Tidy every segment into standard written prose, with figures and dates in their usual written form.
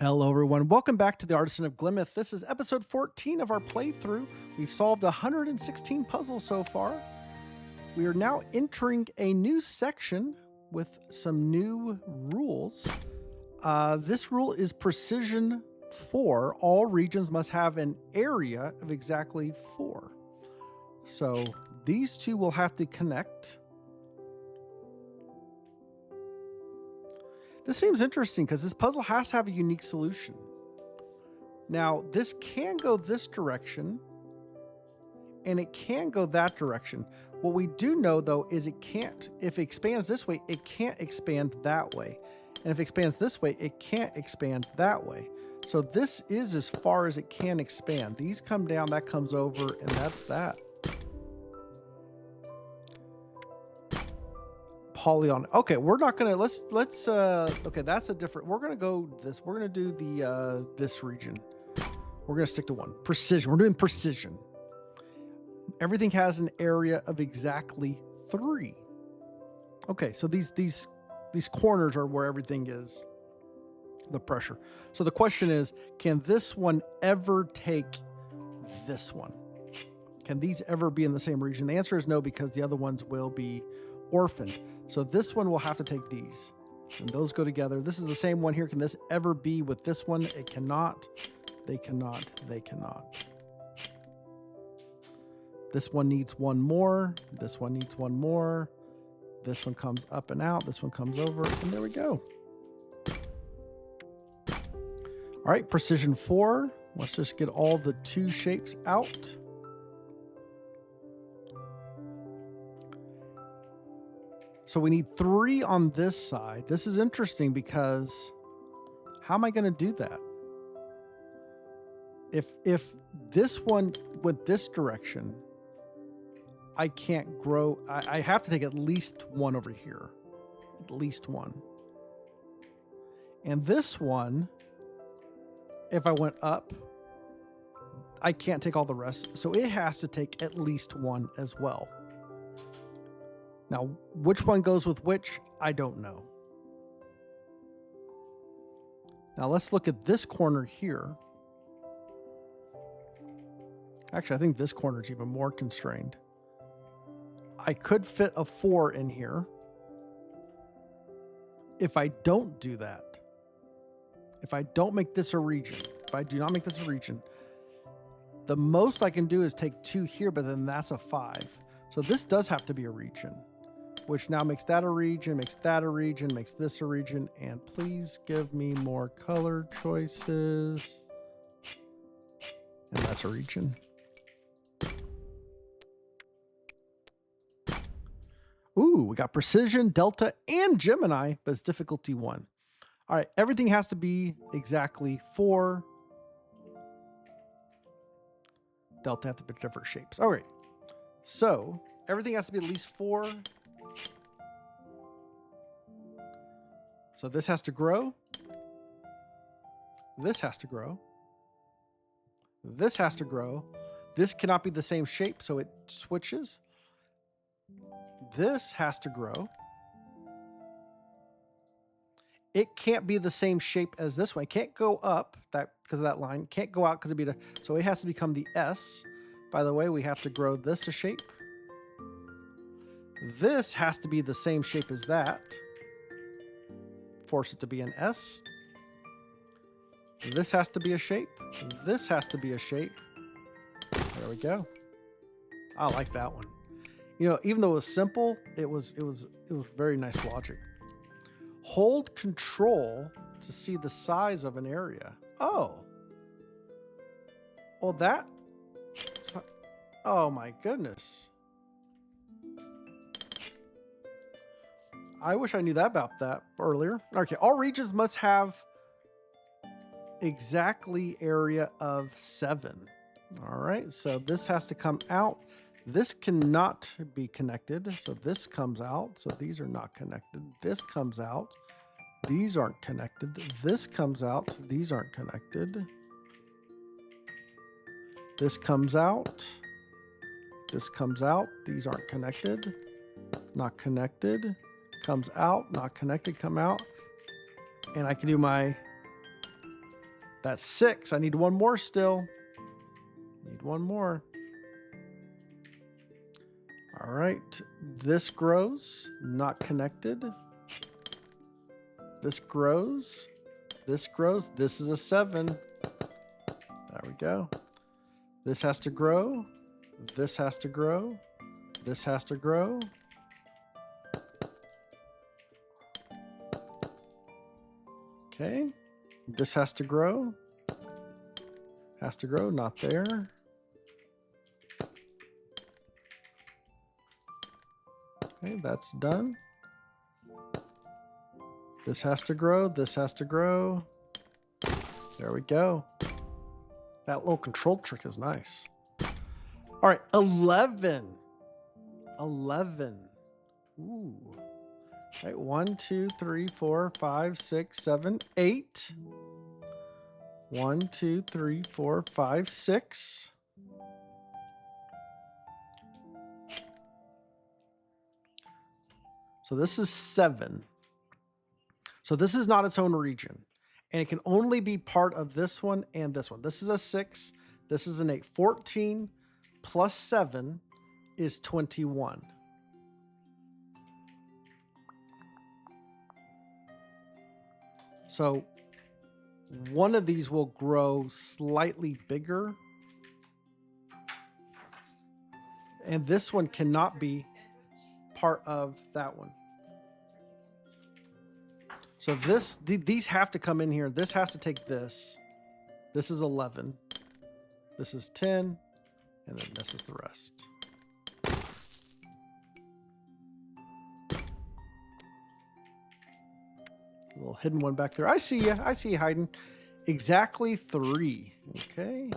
Hello, everyone. Welcome back to the Artisan of Glimmith. This is episode 14 of our playthrough. We've solved 116 puzzles so far. We are now entering a new section with some new rules. This rule is precision 4. All regions must have an area of exactly 4. So these two will have to connect. This seems interesting because this puzzle has to have a unique solution. Now, this can go this direction, and it can go that direction. What we do know, though, is it can't, if it expands this way, it can't expand that way. And if it expands this way, it can't expand that way. So this is as far as it can expand. These come down, that comes over, and that's that. Polygon. Okay, we're not gonna let's okay, that's a different, we're gonna go this, we're gonna do the this region. We're gonna stick to one. Precision. We're doing precision. Everything has an area of exactly 3. Okay, so these corners are where everything is the pressure. So the question is, can this one ever take this one? Can these ever be in the same region? The answer is no, because the other ones will be orphaned. So this one will have to take these, and those go together. This is the same one here. Can this ever be with this one? It cannot. They cannot. They cannot. This one needs one more. This one needs one more. This one comes up and out. This one comes over, and there we go. All right, precision 4. Let's just get all the 2 shapes out. So we need 3 on this side. This is interesting because how am I going to do that? If this one went this direction, I can't grow. I have to take at least 1 over here. At least 1. And this one, if I went up, I can't take all the rest. So it has to take at least 1 as well. Now, which one goes with which, I don't know. Now, let's look at this corner here. Actually, I think this corner is even more constrained. I could fit a 4 in here. If I don't do that, if I don't make this a region, if I do not make this a region, the most I can do is take 2 here, but then that's a 5. So this does have to be a region, which now makes that a region, makes that a region, makes this a region, and please give me more color choices. And that's a region. Ooh, we got precision, delta, and Gemini, but it's difficulty 1. All right, everything has to be exactly 4. Delta have to be different shapes. All right, so everything has to be at least 4. So this has to grow. This has to grow. This has to grow. This cannot be the same shape, so it switches. This has to grow. It can't be the same shape as this one. It can't go up that because of that line. Can't go out because it'd be so it has to become the S. By the way, we have to grow this a shape. This has to be the same shape as that. Force it to be an S. This has to be a shape. This has to be a shape. There we go. I like that one. You know, even though it was simple, it was very nice logic. Hold control to see the size of an area. Oh. Well, that. Oh my goodness. I wish I knew that about that earlier. Okay, all regions must have exactly area of 7. All right, so this has to come out. This cannot be connected, so this comes out. So these are not connected. This comes out. These aren't connected. This comes out. These aren't connected. This comes out. This comes out. These aren't connected. Not connected. Comes out, not connected, come out. And I can do my That's 6. I need one more still. Need one more. All right. This grows. Not connected. This grows. This grows. This is a 7. There we go. This has to grow. This has to grow. This has to grow. Okay. This has to grow. Has to grow. Not there. Okay, that's done. This has to grow. This has to grow. There we go. That little control trick is nice. All right, 11. 11. Ooh. All right, 1, 2, 3, 4, 5, 6, 7, 8. 1, 2, 3, 4, 5, 6. So this is 7. So this is not its own region. And it can only be part of this one and this one. This is a 6. This is an 8. 14 plus 7 is 21. So one of these will grow slightly bigger. And this one cannot be part of that one. So these have to come in here. This has to take this. This is 11. This is 10. And then this is the rest. A little hidden one back there. I see you. I see you hiding. Exactly 3. Okay.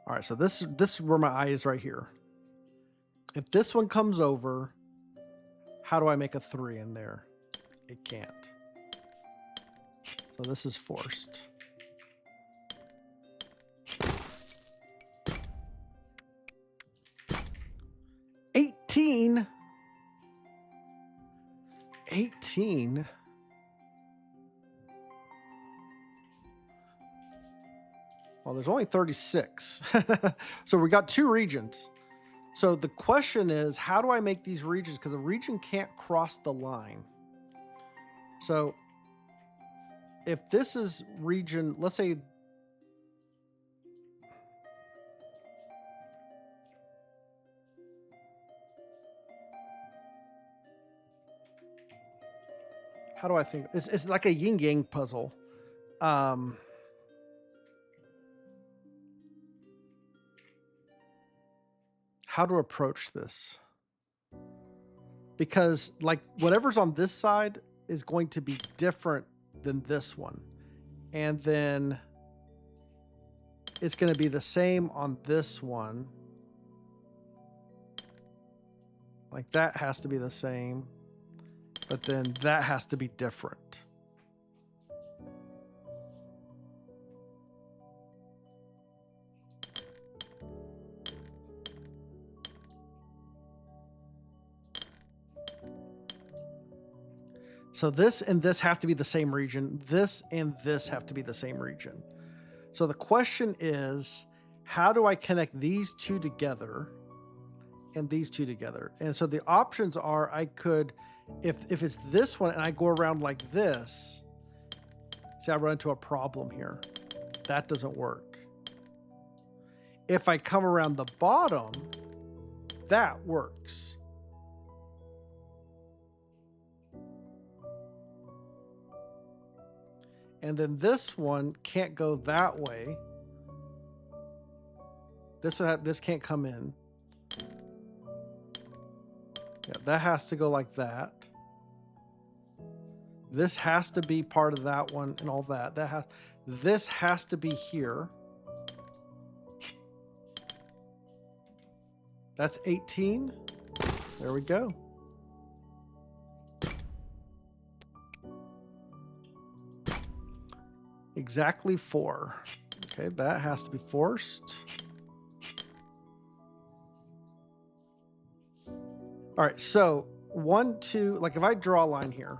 All right. So this is where my eye is right here. If this one comes over, how do I make a 3 in there? It can't. So this is forced. $18. Well, there's only 36. So we got 2 regions. So the question is, how do I make these regions? Because the region can't cross the line. So if this is region, let's say, how do I think? It's like a yin yang puzzle. How to approach this, because like whatever's on this side is going to be different than this one, and then it's going to be the same on this one. Like that has to be the same, but then that has to be different. So this and this have to be the same region. This and this have to be the same region. So the question is, how do I connect these 2 together and these 2 together? And so the options are, I could, if it's this one and I go around like this, see, I run into a problem here. That doesn't work. If I come around the bottom, that works. And then this one can't go that way. This can't come in. Yeah, that has to go like that. This has to be part of that one and all that. This has to be here. That's 18. There we go. Exactly 4. Okay, that has to be forced. All right, so 1, 2, like if I draw a line here,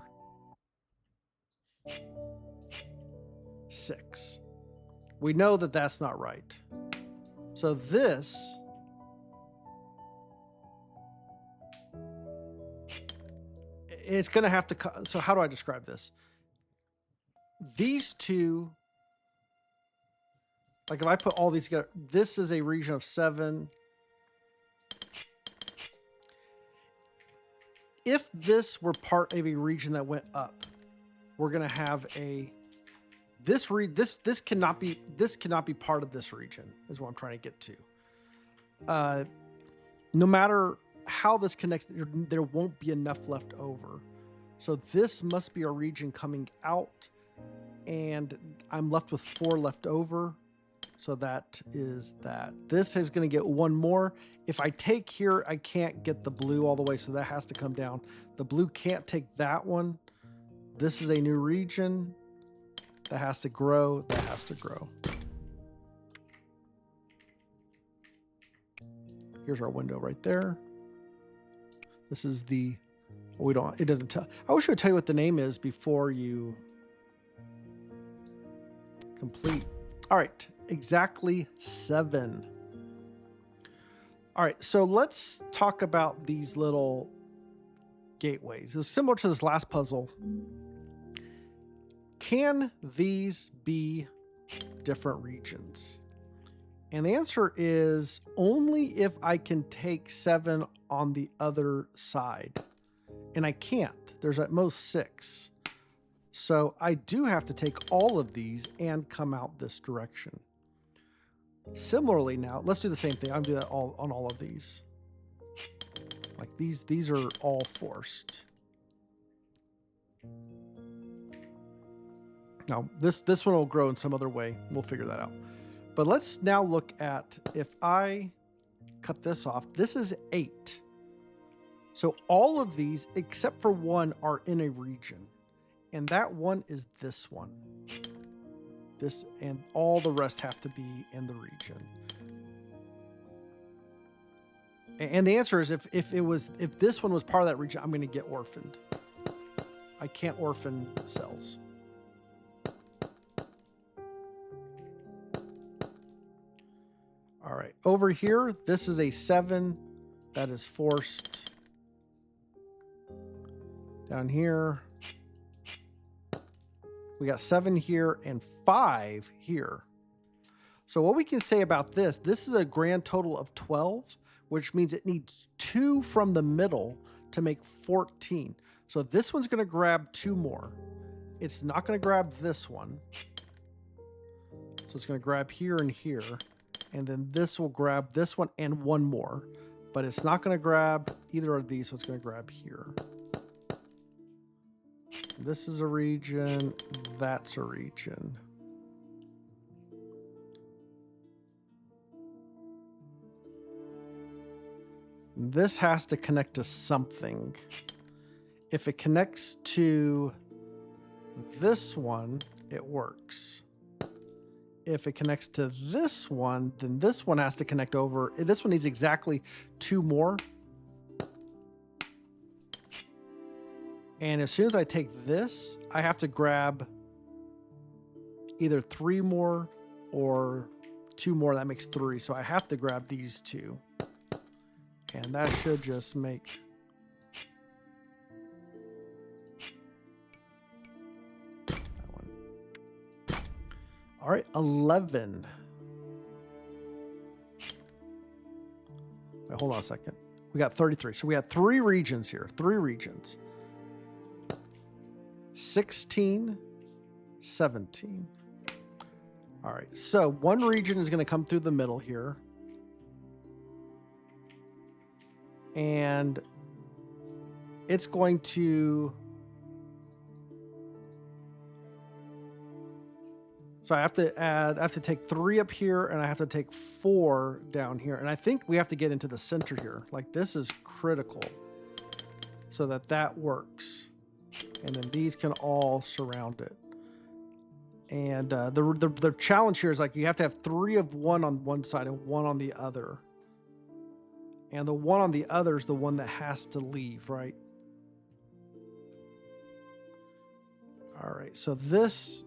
6. We know that that's not right. So this it's going to have to, so how do I describe this? These two, like if I put all these together, this is a region of 7. If this were part of a region that went up, we're going to have a, this cannot be part of this region is what I'm trying to get to. No matter how this connects, there won't be enough left over. So this must be a region coming out, and I'm left with 4 left over. So that is that. This is going to get 1 more. If I take here, I can't get the blue all the way, so that has to come down. The blue can't take that one. This is a new region. That has to grow. That has to grow. Here's our window right there. This is the, we don't, it doesn't tell. I wish it would tell you what the name is before you complete. All right, exactly 7. All right, so let's talk about these little gateways. It's similar to this last puzzle. Can these be different regions? And the answer is only if I can take 7 on the other side. And I can't. There's at most 6. So I do have to take all of these and come out this direction. Similarly now, let's do the same thing. I'm doing that all on all of these. Like these are all forced. Now this one will grow in some other way. We'll figure that out. But let's now look at, if I cut this off, this is 8. So all of these, except for 1, are in a region. And that one is this one. This, and all the rest have to be in the region. And the answer is if this one was part of that region, I'm going to get orphaned. I can't orphan cells. All right, over here, this is a 7 that is forced. Down here, we got 7 here and 5 here. So what we can say about this is a grand total of 12, which means it needs 2 from the middle to make 14. So this one's going to grab 2 more. It's not going to grab this one. So it's going to grab here and here. And then this will grab this one and 1 more. But it's not going to grab either of these, so it's going to grab here. This is a region. That's a region. This has to connect to something. If it connects to this one, it works. If it connects to this one, then this one has to connect over. This one needs exactly 2 more. And as soon as I take this, I have to grab either 3 more or 2 more. That makes 3. So I have to grab these 2. And that should just make... that one. All right, 11. Wait, hold on a second. We got 33. So we have 3 regions here. 3 regions. 16, 17. All right, so 1 region is going to come through the middle here. And it's going to... So I have to take 3 up here, and I have to take 4 down here. And I think we have to get into the center here. Like, this is critical so that works. And then these can all surround it. And the challenge here is, like, you have to have 3 of one on one side and 1 on the other. And the one on the other is the one that has to leave, right? All right, so this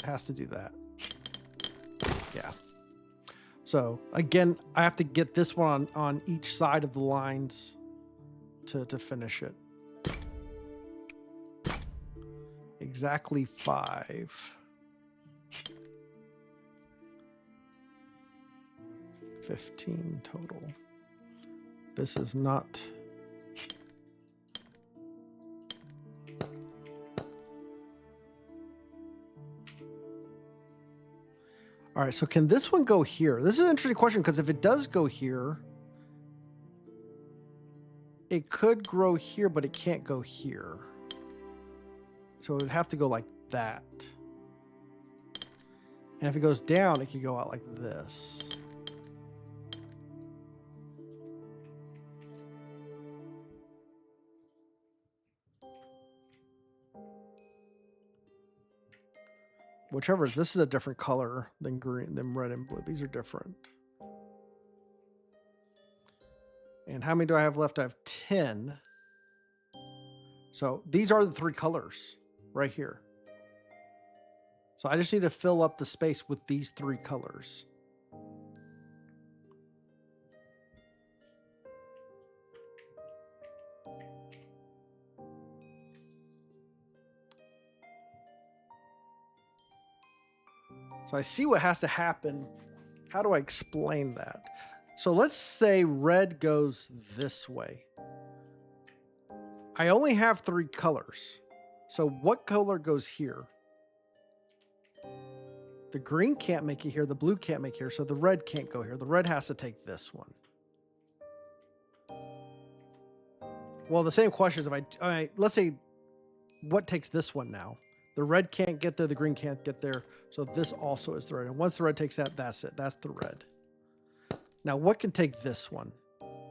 has to do that. Yeah. So again, I have to get this one on each side of the lines to finish it. Exactly 5. 15 total. This is not. All right, so can this one go here? This is an interesting question because if it does go here, it could grow here, but it can't go here. So it would have to go like that. And if it goes down, it could go out like this. Whichever is, this is a different color than green, than red and blue. These are different. And how many do I have left? I have 10. So these are the 3 colors right here. So I just need to fill up the space with these 3 colors. So I see what has to happen. How do I explain that? So let's say red goes this way. I only have 3 colors. So what color goes here? The green can't make it here. The blue can't make it here. So the red can't go here. The red has to take this one. Well, the same question is if let's say what takes this one now? The red can't get there. The green can't get there. So this also is the red. And once the red takes that, that's it. That's the red. Now, what can take this one?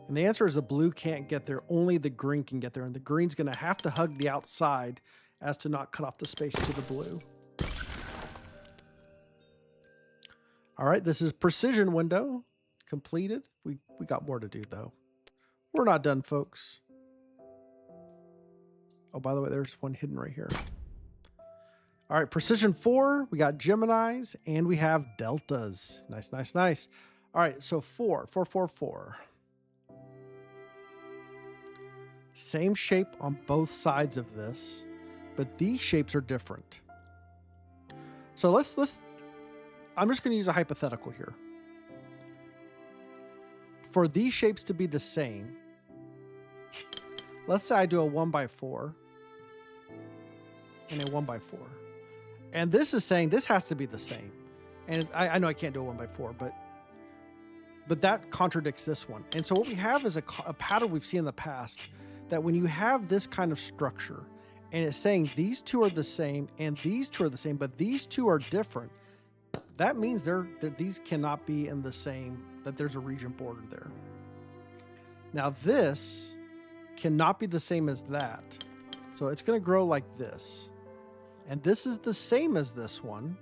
And the answer is the blue can't get there. Only the green can get there. And the green's going to have to hug the outside as to not cut off the space to the blue. All right, this is precision window completed. We got more to do, though. We're not done, folks. Oh, by the way, there's one hidden right here. All right, precision 4, we got Geminis, and we have deltas. Nice, nice, nice. All right, so 4. Same shape on both sides of this, but these shapes are different. So I'm just going to use a hypothetical here. For these shapes to be the same, let's say I do a 1x4 and a 1x4. And this is saying this has to be the same. And I know I can't do a 1x4, but that contradicts this one. And so what we have is a pattern we've seen in the past, that when you have this kind of structure and it's saying these 2 are the same and these 2 are the same, but these 2 are different, that means these cannot be in the same, that there's a region border there. Now this cannot be the same as that. So it's going to grow like this. And this is the same as this one.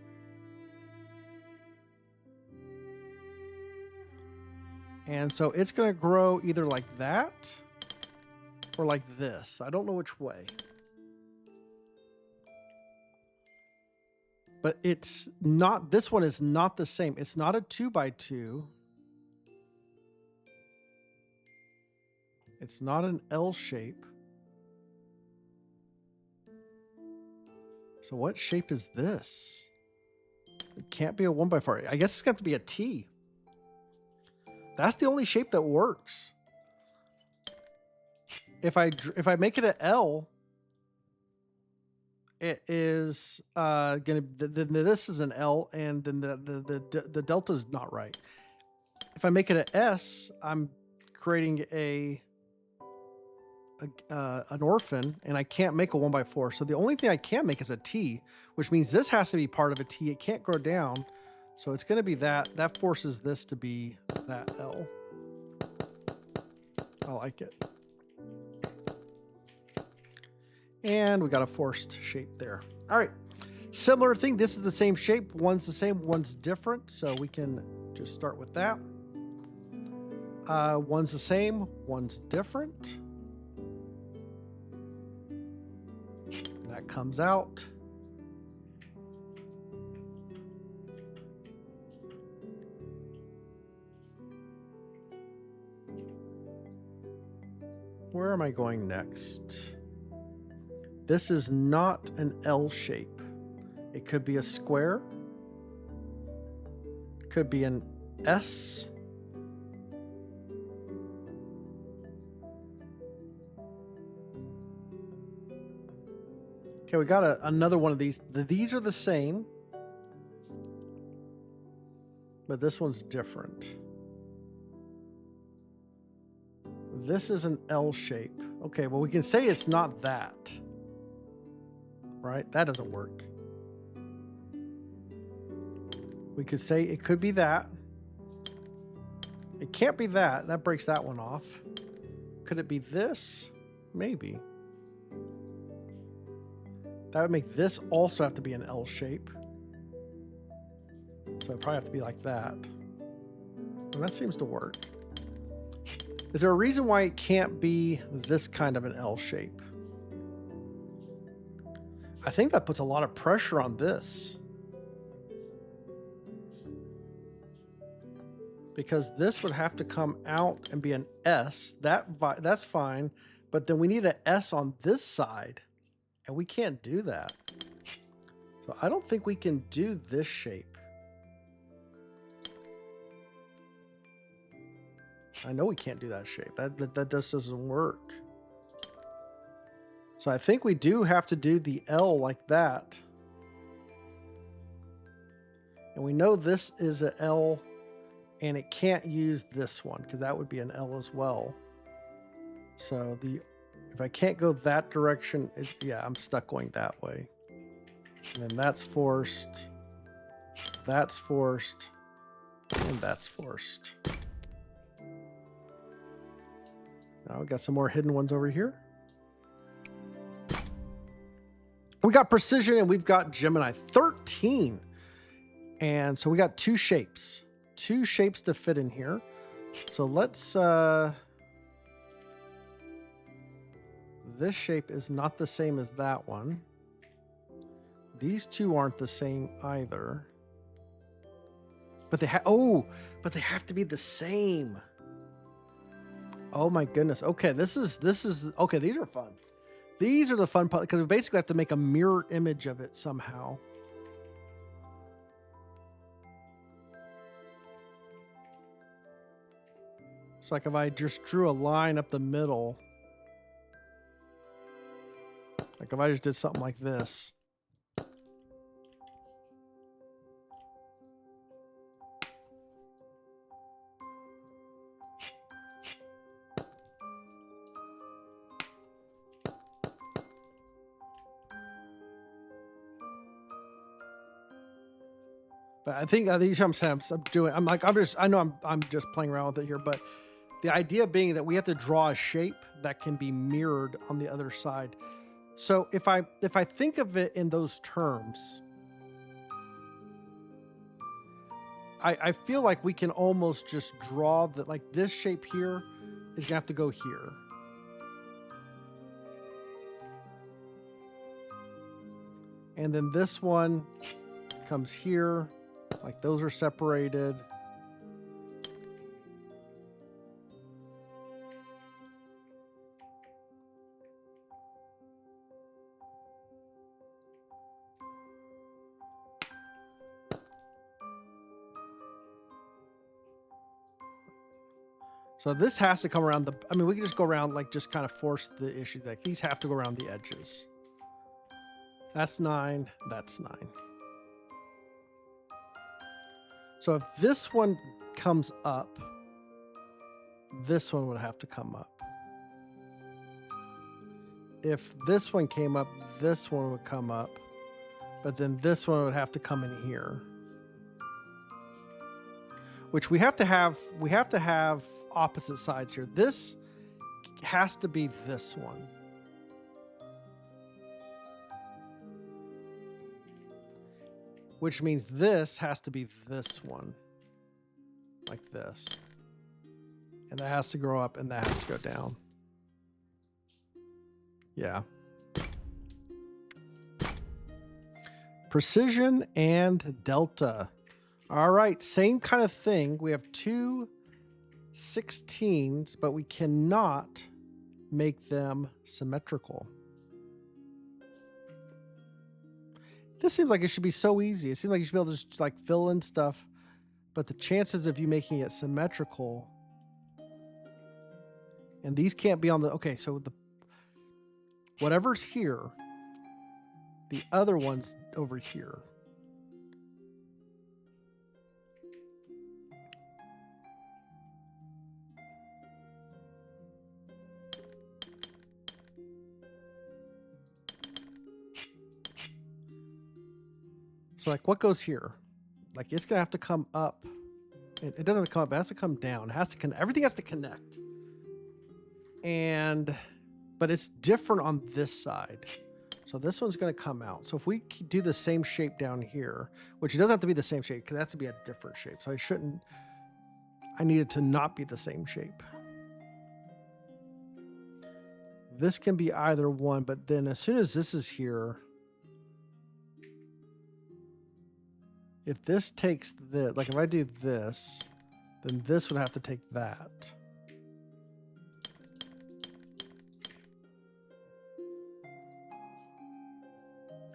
And so it's going to grow either like that or like this. I don't know which way. But it's not, this one is not the same. It's not a 2x2. It's not an L shape. So what shape is this? It can't be a 1x4. I guess it's got to be a T. That's the only shape that works. If I make it an L, it is gonna. Then this is an L, and then the delta is not right. If I make it an S, I'm creating an orphan, and I can't make a 1x4. So the only thing I can make is a T, which means this has to be part of a T. It can't grow down. So it's going to be that. That forces this to be that L. I like it. And we got a forced shape there. All right. Similar thing. This is the same shape. One's the same, one's different. So we can just start with that. One's the same, one's different. That comes out. Where am I going next? This is not an L shape. It could be a square. Could be an S. Okay, we got another one of these. These are the same, but this one's different. This is an L shape. Okay, well, we can say it's not that. Right? That doesn't work. We could say it could be that. It can't be that. That breaks that one off. Could it be this? Maybe. That would make this also have to be an L shape. So it'd probably have to be like that. And that seems to work. Is there a reason why it can't be this kind of an L shape? I think that puts a lot of pressure on this. Because this would have to come out and be an S. That's fine. But then we need an S on this side. And we can't do that. So I don't think we can do this shape. I know we can't do that shape. That just doesn't work. So I think we do have to do the L like that. And we know this is an L, and it can't use this one because that would be an L as well. So if I can't go that direction, yeah, I'm stuck going that way. And then that's forced, and that's forced. Now we got some more hidden ones over here. We got precision and we've got Gemini 13. And so we got two shapes to fit in here. So let's, this shape is not the same as that one. These two aren't the same either. But they but they have to be the same. Oh my goodness. Okay, this is okay, these are fun. These are the fun part because we basically have to make a mirror image of it somehow. It's like if I just drew a line up the middle. Like if I just did something like this. But I think I'm doing. I know I'm just playing around with it here, but the idea being that we have to draw a shape that can be mirrored on the other side. So if I think of it in those terms, I feel like we can almost just draw that, like this shape here is gonna have to go here. And then this one comes here. Like those are separated. So this has to come around we can just go around, like just kind of force the issue. Like these have to go around the edges. That's 9, that's 9. So if this one comes up, this one would have to come up. If this one came up, this one would come up, but then this one would have to come in here. Which we have to have opposite sides here. This has to be this one. Which means this has to be this one. Like this. And that has to grow up and that has to go down. Yeah. Precision and delta. All right, same kind of thing. We have two 16s, but we cannot make them symmetrical. This seems like it should be so easy. It seems like you should be able to just like fill in stuff, but the chances of you making it symmetrical, and these can't be on the, okay, so the whatever's here, the other one's over here. So like what goes here? Like it's gonna have to come up. It doesn't have to come up, it has to come down. It has to connect. Everything has to connect. But it's different on this side. So this one's gonna come out. So if we do the same shape down here, which it doesn't have to be the same shape because it has to be a different shape. So I need it to not be the same shape. This can be either one, but then as soon as this is here, if this takes this, like if I do this, then this would have to take that.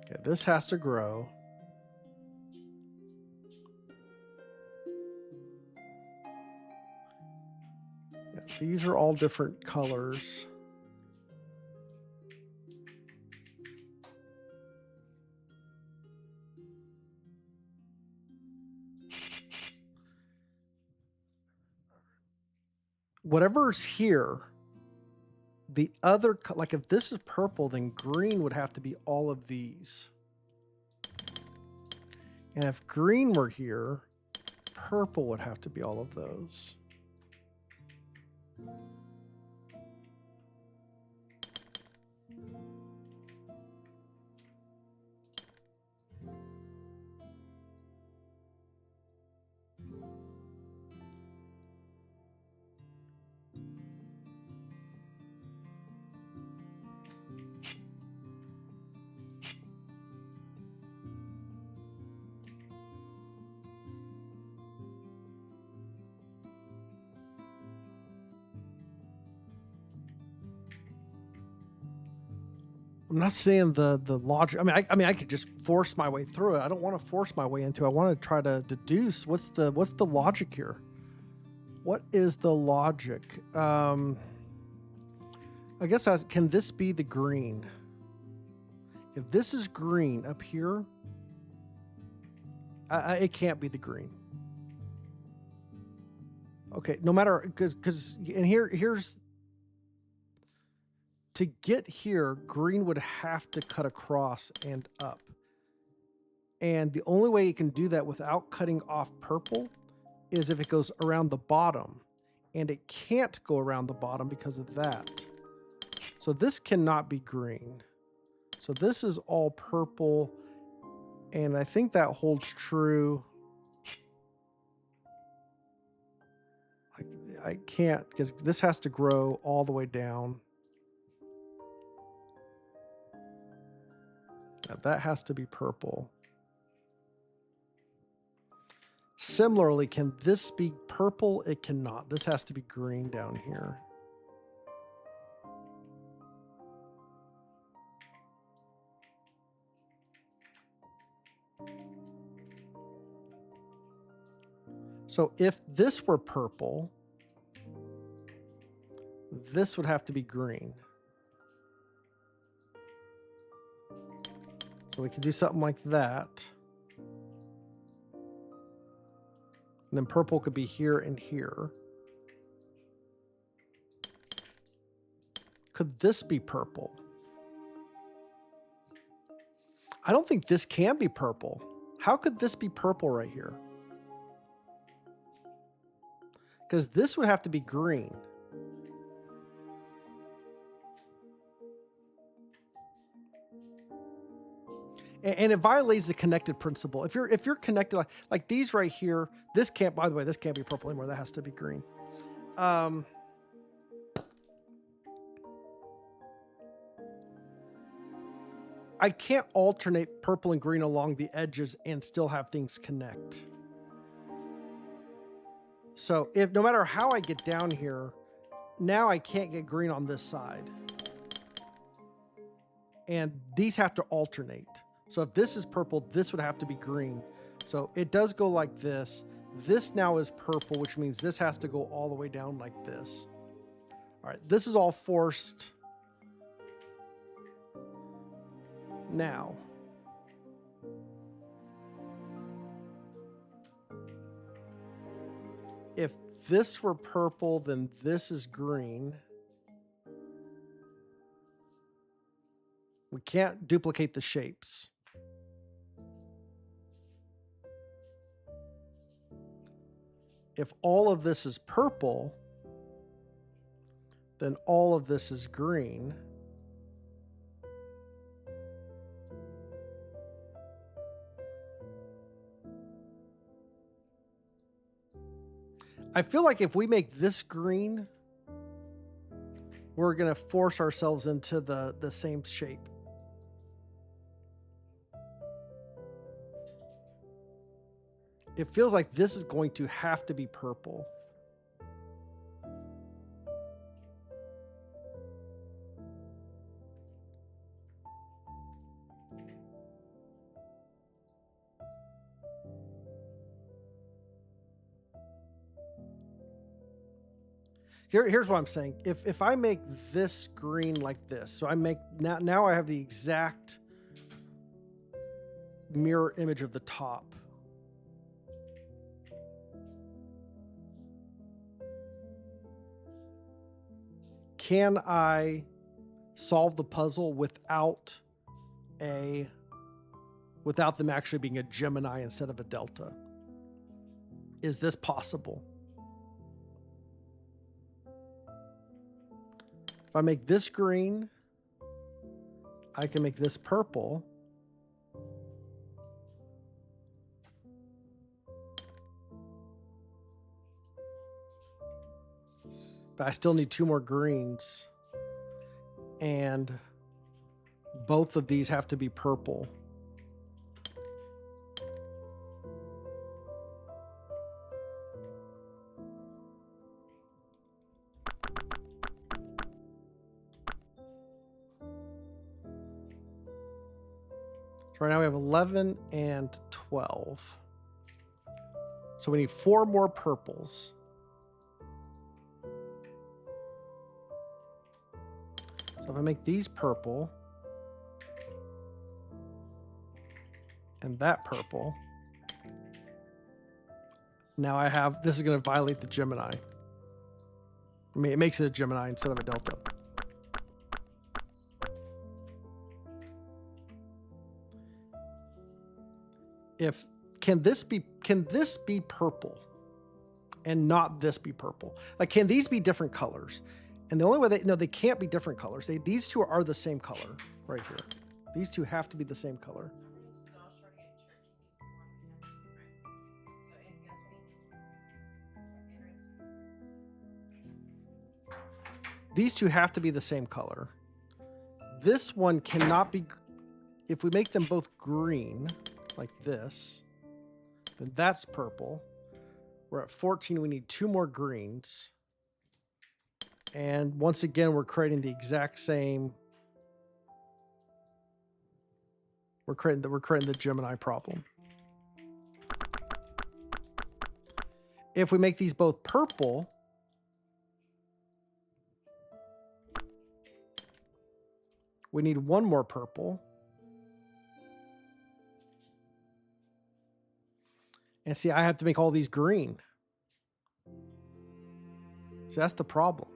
Okay, this has to grow. Yeah, these are all different colors. Whatever's here, the other, like if this is purple, then green would have to be all of these. And if green were here, purple would have to be all of those. I'm not saying the logic. I mean, I could just force my way through it. I don't want to force my way into it. I want to try to deduce what's the logic here. What is the logic? I guess can this be the green? If this is green up here, it can't be the green. Okay, no matter, because and here's to get here, green would have to cut across and up. And the only way it can do that without cutting off purple is if it goes around the bottom. And it can't go around the bottom because of that. So this cannot be green. So this is all purple. And I think that holds true. I can't, because this has to grow all the way down. That has to be purple. Similarly, can this be purple? It cannot. This has to be green down here. So if this were purple, this would have to be green. So we could do something like that. And then purple could be here and here. Could this be purple? I don't think this can be purple. How could this be purple right here? Because this would have to be green. And it violates the connected principle. If you're connected like these right here, this can't, by the way, this can't be purple anymore. That has to be green. I can't alternate purple and green along the edges and still have things connect. So if no matter how I get down here, now I can't get green on this side. And these have to alternate. So if this is purple, this would have to be green. So it does go like this. This now is purple, which means this has to go all the way down like this. All right, this is all forced. Now, if this were purple, then this is green. We can't duplicate the shapes. If all of this is purple, then all of this is green. I feel like if we make this green, we're going to force ourselves into the same shape. It feels like this is going to have to be purple. Here's what I'm saying. If I make this green like this, so I make now I have the exact mirror image of the top. Can I solve the puzzle without them actually being a Gemini instead of a Delta? Is this possible? If I make this green, I can make this purple. But I still need 2 more greens. And both of these have to be purple. Right now we have 11 and 12. So we need 4 more purples. So if I make these purple and that purple, now I have, this is going to violate the Gemini. I mean, it makes it a Gemini instead of a Delta. Can this be purple and not this be purple? Like, can these be different colors? And the only way they can't be different colors. These two are the same color right here. These two have to be the same color. These two have to be the same color. This one cannot be, if we make them both green, like this, then that's purple. We're at 14. We need 2 more greens. And once again, we're creating the exact same. We're creating the Gemini problem. If we make these both purple, we need 1 more purple. And see, I have to make all these green. So that's the problem.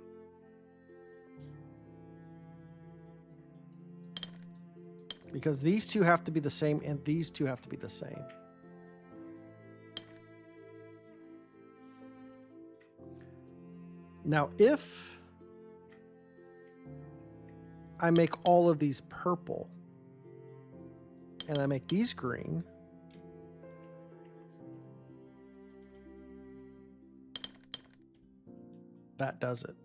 Because these two have to be the same and these two have to be the same. Now, if I make all of these purple and I make these green, that does it.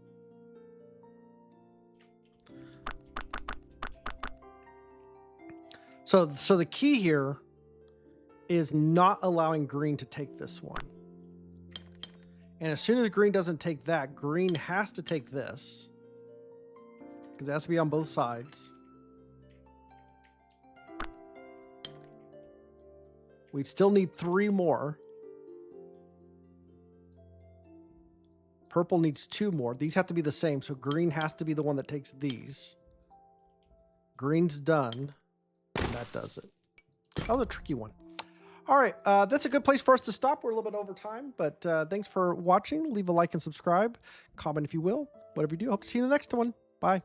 So the key here is not allowing green to take this one. And as soon as green doesn't take that, green has to take this. Because it has to be on both sides. We'd still need 3 more. Purple needs 2 more. These have to be the same, so green has to be the one that takes these. Green's done, and that does it. That was a tricky one. All right, that's a good place for us to stop. We're a little bit over time, but thanks for watching. Leave a like and subscribe. Comment if you will. Whatever you do, hope to see you in the next one. Bye.